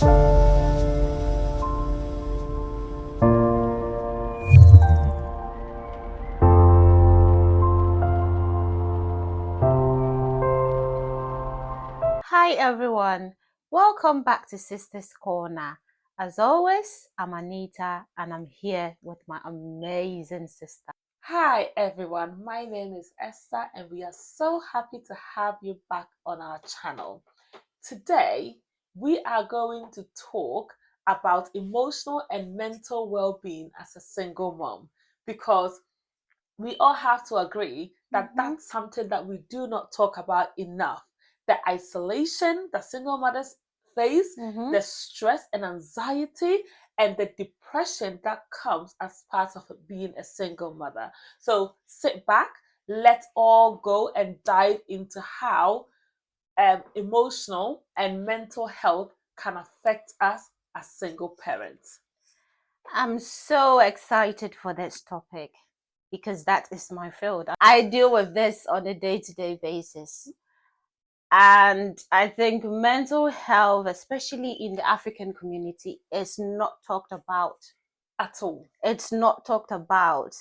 Hi everyone, welcome back to Sisters Corner. As always, I'm Anita and I'm here with my amazing sister. Hi everyone, my name is Esther and we are so happy to have you back on our channel. Today, we are going to talk about emotional and mental well-being as a single mom, because we all have to agree that that's something that we do not talk about enough. The isolation that single mothers face, the stress and anxiety, and the depression that comes as part of being a single mother. So sit back, let's all go and dive into how emotional and mental health can affect us as single parents. I'm so excited for this topic because that is my field. I deal with this on a day-to-day basis. And I think mental health, especially in the African community, is not talked about At all. It's not talked about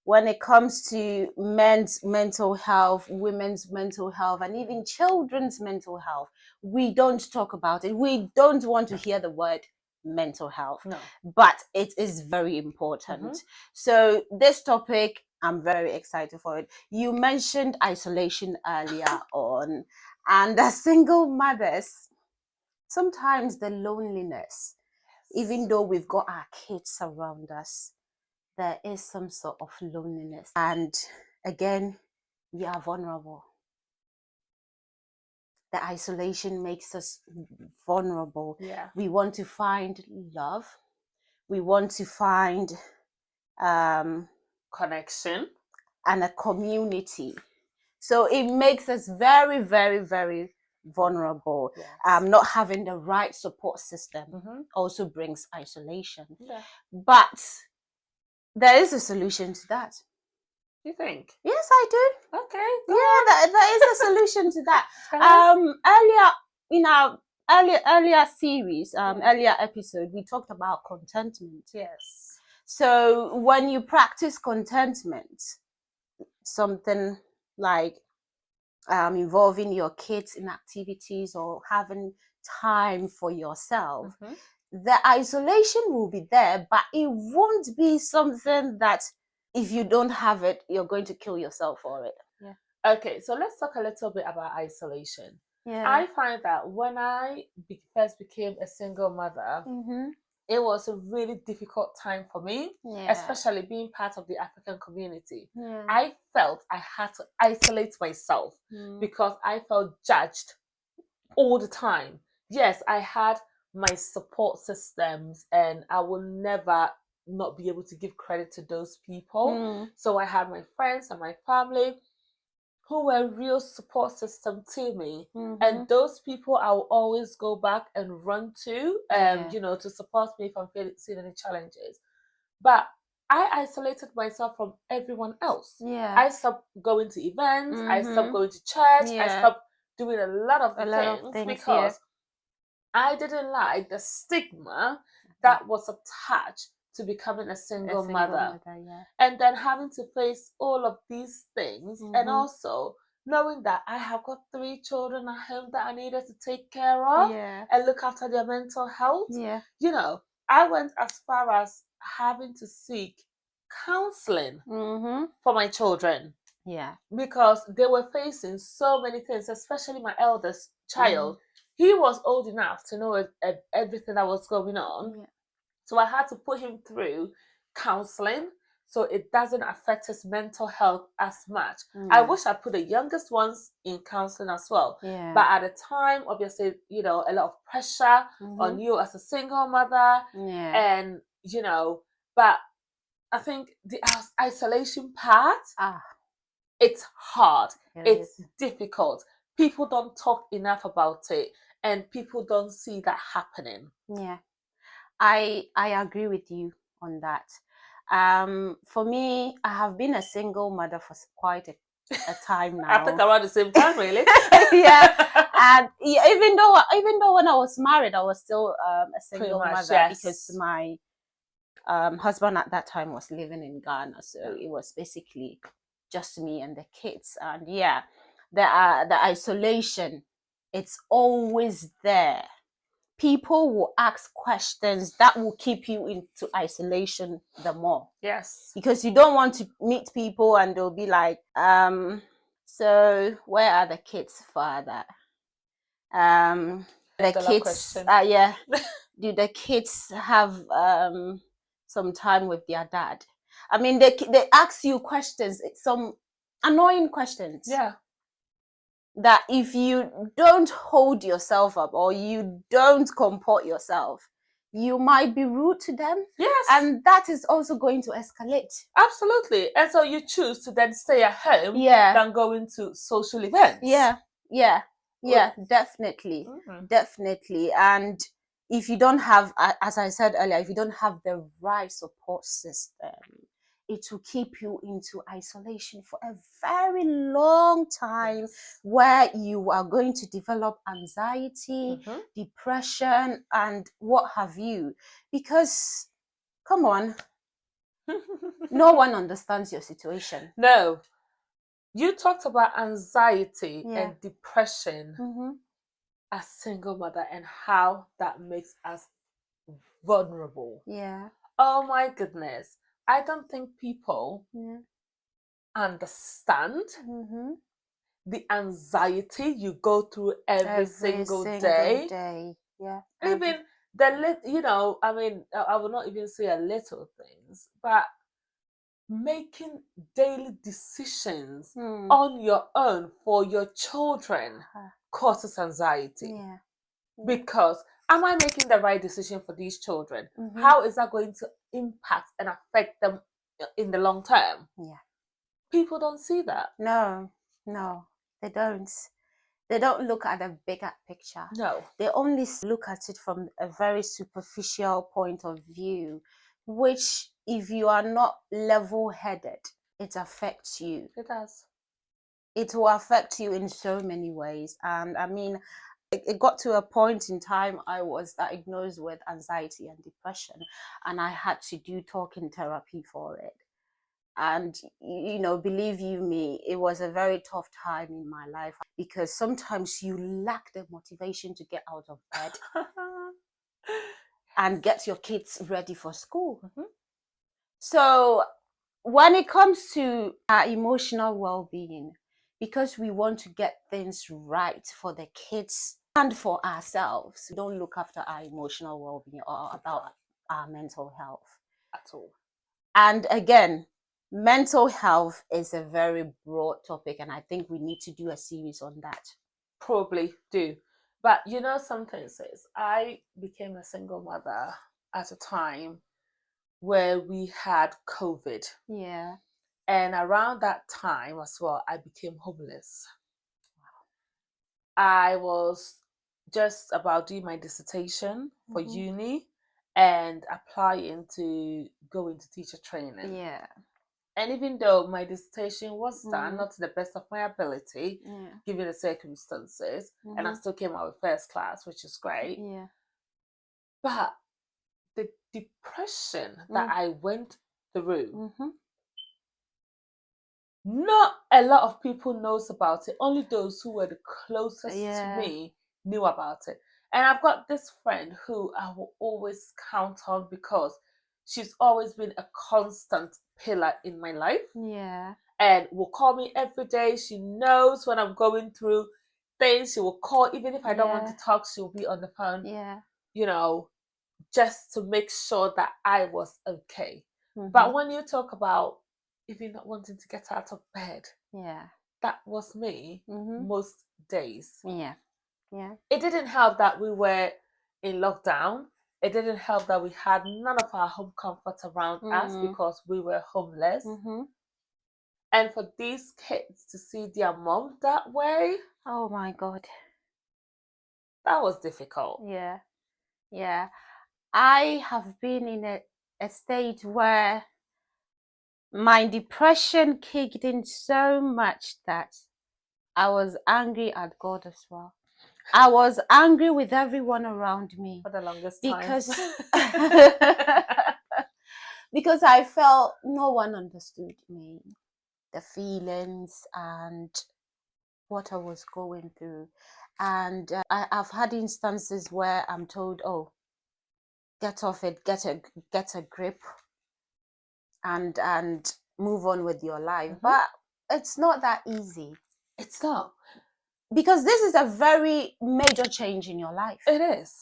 when it comes to men's mental health, women's mental health, and even children's mental health. We don't talk about it. We don't want to hear the word mental health, No. but it is very important. So this topic, I'm very excited for it. You mentioned isolation earlier on, and as single mothers, sometimes the loneliness, even though we've got our kids around us, there is some sort of loneliness. And again, we are vulnerable. The isolation makes us vulnerable. Yeah. We want to find love. We want to find Connection and a community. So it makes us very, very, very vulnerable. Yes. Not having the right support system also brings isolation. Yeah. But there is a solution to that. You think? Yes, I do. Okay. There is a solution to that. Earlier in our earlier series, earlier episode, we talked about contentment. Yes. So when you practice contentment, something like involving your kids in activities or having time for yourself, the isolation will be there, but it won't be something that if you don't have it, you're going to kill yourself for it. Yeah. Okay, so let's talk a little bit about isolation. Yeah. I find that when I first became a single mother, it was a really difficult time for me, especially being part of the African community. I felt I had to isolate myself because I felt judged all the time. Yes, I had my support systems and I will never not be able to give credit to those people. So I had my friends and my family who were real support system to me. And those people I will always go back and run to, to support me if I'm seeing any challenges. But I isolated myself from everyone else. I stopped going to events. I stopped going to church. I stopped doing a lot of things because I didn't like the stigma that was attached to becoming a single mother. And then having to face all of these things, and also knowing that I have got 3 children at home that I needed to take care of and look after their mental health. You know, I went as far as having to seek counseling for my children. Because they were facing so many things, especially my eldest child. He was old enough to know everything that was going on. So I had to put him through counseling so it doesn't affect his mental health as much. I wish I put the youngest ones in counseling as well. But at the time, obviously, a lot of pressure on you as a single mother. And, but I think the isolation part, it's hard. It's difficult. People don't talk enough about it and people don't see that happening. I agree with you on that. For me, I have been a single mother for quite a time now. I think around the same time, really. Yeah, and even though when I was married, I was still a single mother, yes, because my husband at that time was living in Ghana, so it was basically just me and the kids. And yeah, the isolation, it's always there. People will ask questions that will keep you into isolation the more. Yes. Because you don't want to meet people and they'll be like, so where are the kids' father? The kids, yeah. Do the kids have some time with their dad? I mean, they ask you questions, some annoying questions. Yeah. That if you don't hold yourself up or you don't comport yourself, you might be rude to them. Yes. And that is also going to escalate. Absolutely. And so you choose to then stay at home, yeah, than go into social events. Yeah, definitely. Definitely. And if you don't have, as I said earlier, if you don't have the right support system, it will keep you into isolation for a very long time. Yes. Where you are going to develop anxiety, depression, and what have you. Because, come on, no one understands your situation. No. You talked about anxiety and depression as single mother and how that makes us vulnerable. Yeah. Oh my goodness. I don't think people understand the anxiety you go through every single day. Yeah. Even I mean, I will not even say a little things, but making daily decisions on your own for your children causes anxiety. Yeah. Because am I making the right decision for these children? How is that going to impact and affect them in the long term? Yeah. People don't see that. No, they don't. They don't look at the bigger picture. No. They only look at it from a very superficial point of view, which if you are not level-headed, it affects you. It does. It will affect you in so many ways. And I mean, it got to a point in time I was diagnosed with anxiety and depression, and I had to do talking therapy for it. And believe you me, it was a very tough time in my life, because sometimes you lack the motivation to get out of bed and get your kids ready for school. So when it comes to our emotional well-being, because we want to get things right for the kids and for ourselves, we don't look after our emotional well-being or about our mental health at all. And again, mental health is a very broad topic, and I think we need to do a series on that. Probably do. But something says, I became a single mother at a time where we had COVID. Yeah. And around that time as well, I became homeless. I was just about doing my dissertation for uni and applying to go into teacher training. Yeah. And even though my dissertation was done, not to the best of my ability, given the circumstances, and I still came out with first class, which is great. Yeah. But the depression that I went through, not a lot of people knows about it. Only those who were the closest to me knew about it. And I've got this friend who I will always count on because she's always been a constant pillar in my life. Yeah. And will call me every day. She knows when I'm going through things. She will call, even if I don't want to talk, she'll be on the phone. Yeah. Just to make sure that I was okay. But when you talk about even not wanting to get out of bed, that was me most days. Yeah. It didn't help that we were in lockdown. It didn't help that we had none of our home comforts around us because we were homeless. And for these kids to see their mom that way, oh my God, that was difficult. Yeah. I have been in a stage where my depression kicked in so much that I was angry at God as well. I was angry with everyone around me for the longest because time. because I felt no one understood me, the feelings and what I was going through. And I've had instances where I'm told, oh, get off it, get a grip and move on with your life. But it's not that easy. It's not. Because this is a very major change in your life. It is.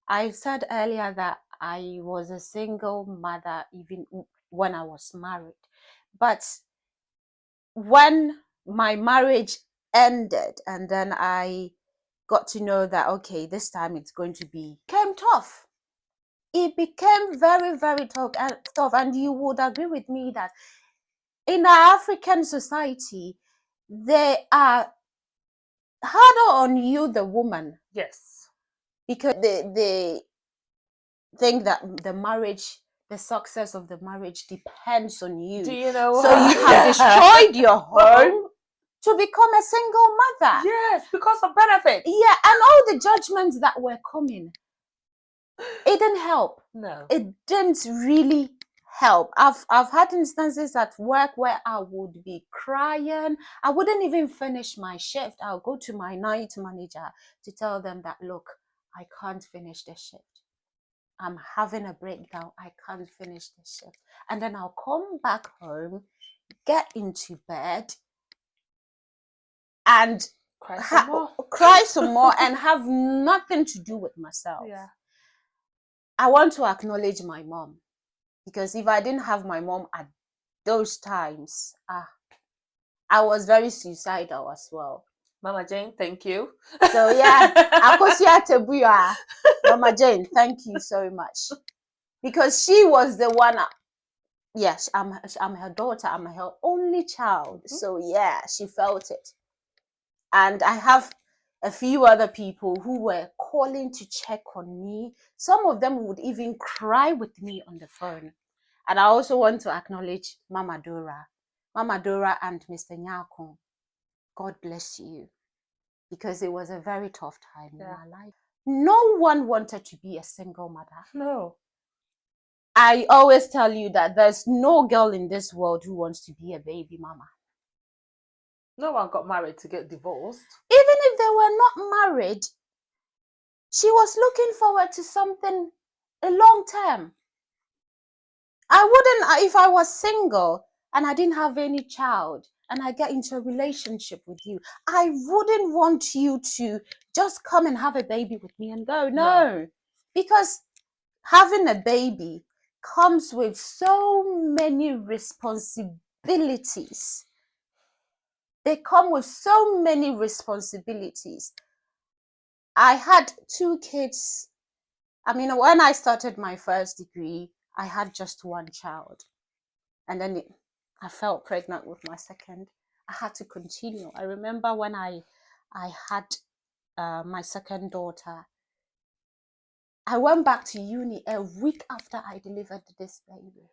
I said earlier that I was a single mother even when I was married. But when my marriage ended and then I got to know that, okay, this time it's going to became tough. It became very, very tough. And you would agree with me that in our African society, they are harder on you, the woman. Yes. Because they think that the success of the marriage depends on you. Do you know? So you have destroyed your home to become a single mother. Yes, because of benefits. Yeah, and all the judgments that were coming, it didn't help. No. It didn't really help. I've had instances at work where I would be crying. I wouldn't even finish my shift. I'll go to my night manager to tell them that, look, I can't finish the shift. I'm having a breakdown. I can't finish the shift. And then I'll come back home, get into bed, and cry some more and have nothing to do with myself. Yeah. I want to acknowledge my mom, because if I didn't have my mom at those times, I was very suicidal as well. Mama Jane, thank you. So yeah, Mama Jane, thank you so much, because she was the one. Yes, I'm her daughter. I'm her only child. So yeah, she felt it. And I have a few other people who were calling to check on me. Some of them would even cry with me on the phone. And I also want to acknowledge Mama Dora. Mama Dora and Mr. Nyakon. God bless you. Because it was a very tough time in my life. No one wanted to be a single mother. No. I always tell you that there's no girl in this world who wants to be a baby mama. No one got married to get divorced. Even if they were not married, she was looking forward to something a long term. I wouldn't, if I was single and I didn't have any child and I get into a relationship with you, I wouldn't want you to just come and have a baby with me and go. No. Because having a baby comes with so many responsibilities. They come with so many responsibilities. I had 2 kids. I mean, when I started my first degree, I had just 1 child. And then I felt pregnant with my second. I had to continue. I remember when I had my second daughter, I went back to uni a week after I delivered this baby.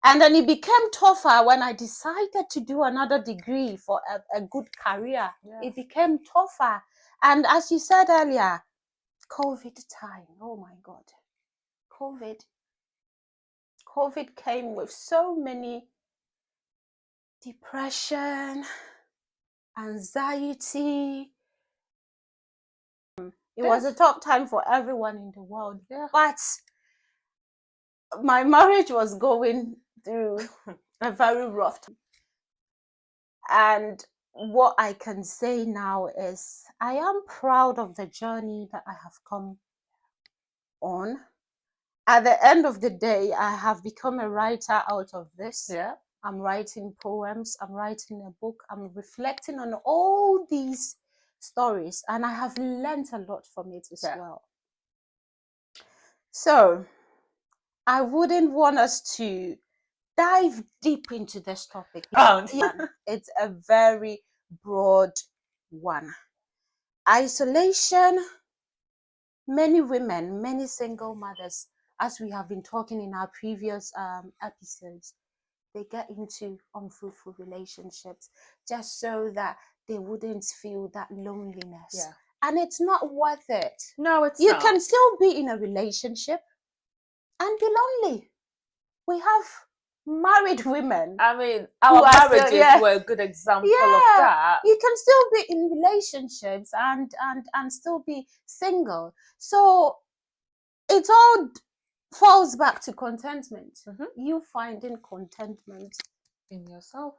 And then it became tougher when I decided to do another degree for a good career. Yeah. It became tougher. And as you said earlier, COVID time, oh my God. COVID came with so many depression, anxiety. It was a tough time for everyone in the world. Yeah. But my marriage was going through a very rough time. And what I can say now is I am proud of the journey that I have come on. At the end of the day, I have become a writer out of this. Yeah. I'm writing poems, I'm writing a book, I'm reflecting on all these stories, and I have learned a lot from it as well. So I wouldn't want us to dive deep into this topic. It's a very broad one. Isolation, many women, many single mothers as we have been talking in our previous episodes, they get into unfruitful relationships just so that they wouldn't feel that loneliness. Yeah. And it's not worth it. No, it's You not. can still be in a relationship and be lonely. We have married women. I mean, our marriages were a good example of that. You can still be in relationships and still be single. So it all falls back to contentment. You finding contentment in yourself.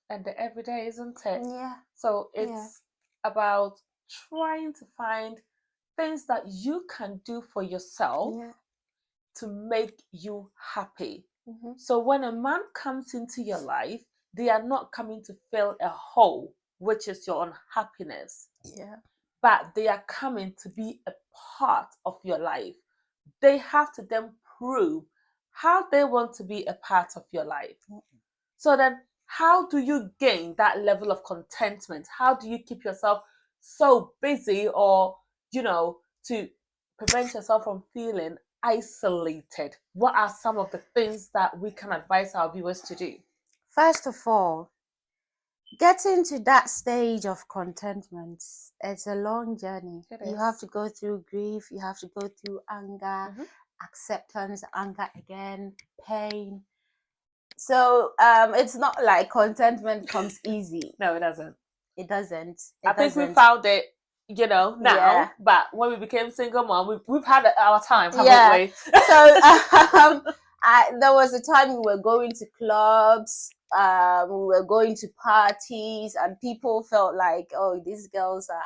And the everyday, isn't it? Yeah. So it's about trying to find things that you can do for yourself to make you happy. So when a man comes into your life, they are not coming to fill a hole, which is your unhappiness. Yeah. But they are coming to be a part of your life. They have to then prove how they want to be a part of your life. So then, how do you gain that level of contentment? How do you keep yourself so busy, or, to prevent yourself from feeling isolated? What are some of the things that we can advise our viewers to do? First of all, getting to that stage of contentment, it's a long journey. You have to go through grief, you have to go through anger, acceptance, anger again, pain. So it's not like contentment comes easy. No, it doesn't. It doesn't. I think we found it, now. But when we became single mom, we've had our time, haven't we? So there was a time we were going to clubs, we were going to parties, and people felt like, oh, these girls are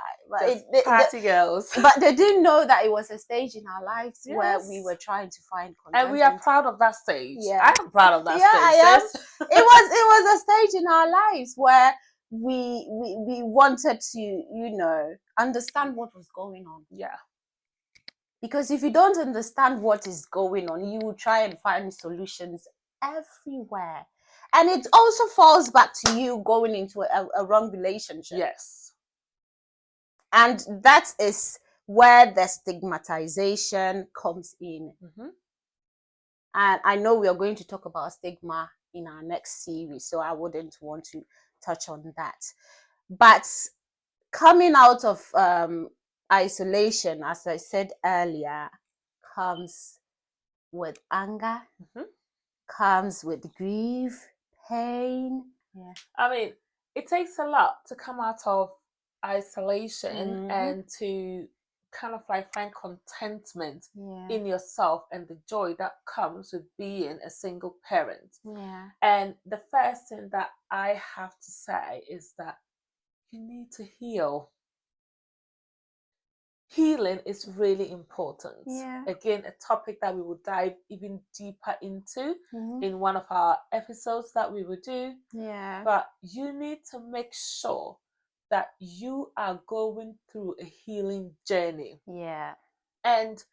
party girls. But they didn't know that it was a stage in our lives where we were trying to find contentment. And we are proud of that stage. Yeah. I am proud of that stage. I am. It was a stage in our lives where we wanted to, understand what was going on. Yeah. Because if you don't understand what is going on, you will try and find solutions everywhere. And it also falls back to you going into a wrong relationship. Yes. And that is where the stigmatization comes in. And I know we are going to talk about stigma in our next series, so I wouldn't want to touch on that. But coming out of isolation, as I said earlier, comes with anger, comes with grief, pain. Yeah. I mean, it takes a lot to come out of isolation and to kind of like find contentment in yourself and the joy that comes with being a single parent. Yeah. And the first thing that I have to say is that you need to heal. Healing is really important. Yeah. Again, a topic that we will dive even deeper into in one of our episodes that we will do. Yeah. But you need to make sure that you are going through a healing journey. Yeah. And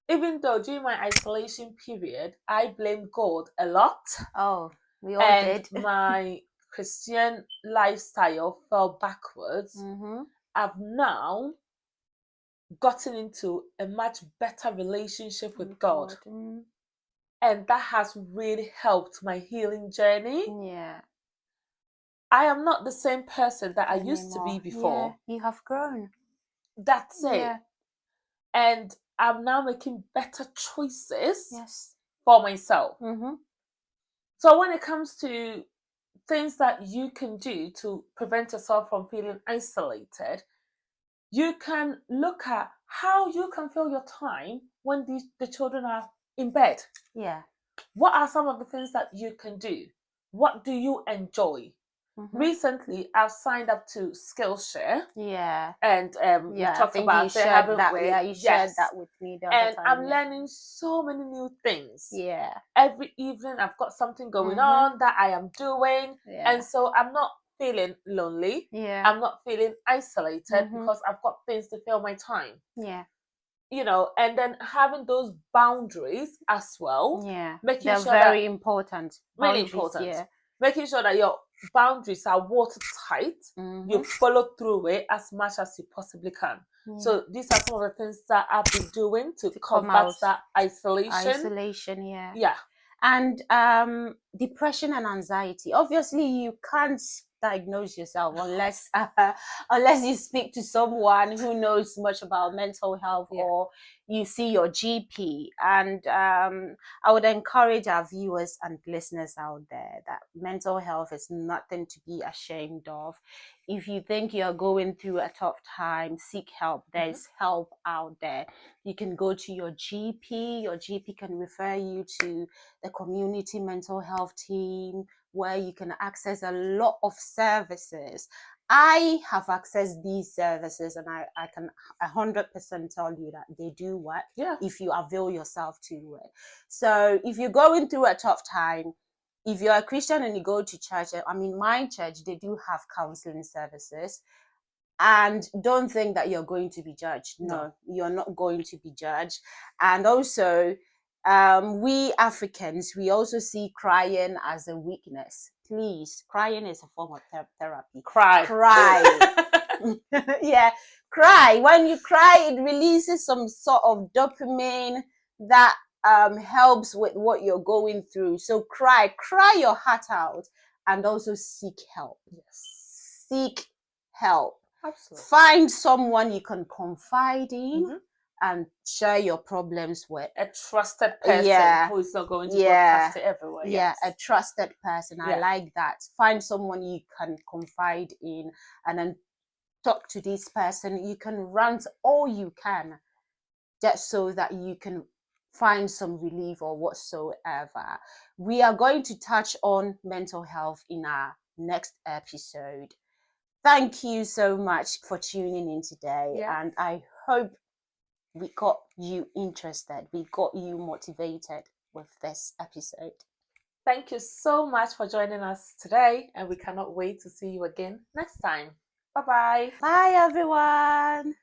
even though during my isolation period, I blamed God a lot. Oh, we all did. My Christian lifestyle fell backwards. I've now gotten into a much better relationship with God. And that has really helped my healing journey. Yeah. I am not the same person that I used to be before. Yeah, you have grown. That's it. And I'm now making better choices for myself. So when it comes to things that you can do to prevent yourself from feeling isolated, you can look at how you can fill your time when the children are in bed. Yeah. What are some of the things that you can do? What do you enjoy? Recently, I've signed up to Skillshare. Yeah. And we talked about it, haven't we? Yeah, you shared that with me the other time. I'm learning so many new things. Yeah. Every evening, I've got something going on that I am doing. Yeah. And so I'm not feeling lonely. Yeah. I'm not feeling isolated because I've got things to fill my time. Yeah. And then having those boundaries as well. Yeah. They're very important. Really important. Yeah. Making sure that your boundaries are watertight. You follow through it as much as you possibly can. So these are some of the things that I've been doing to combat that isolation. Yeah. And depression and anxiety. Obviously, you can't diagnose yourself unless you speak to someone who knows much about mental health, or you see your GP. And I would encourage our viewers and listeners out there that mental health is nothing to be ashamed of. If you think you're going through a tough time, seek help. There's help out there. You can go to your GP. Your GP can refer you to the community mental health team, where you can access a lot of services. I have accessed these services, and I can 100% tell you that they do work if you avail yourself to it. So if you're going through a tough time, if you're a Christian and you go to church, I mean, my church, they do have counseling services. And don't think that you're going to be judged. No, you're not going to be judged. And also, we Africans, we also see crying as a weakness. Please, crying is a form of therapy. Cry. Yeah, cry. When you cry, it releases some sort of dopamine that helps with what you're going through. So cry your heart out, and also seek help. Seek help. Absolutely. Find someone you can confide in and share your problems with. A trusted person who is not going to broadcast it everywhere. Yeah, a trusted person. I like that. Find someone you can confide in, and then talk to this person. You can rant all you can, just so that you can find some relief or whatsoever. We are going to touch on mental health in our next episode. Thank you so much for tuning in today. And I hope we got you interested. We got you motivated with this episode. Thank you so much for joining us today. And we cannot wait to see you again next time. Bye-bye. Bye, everyone.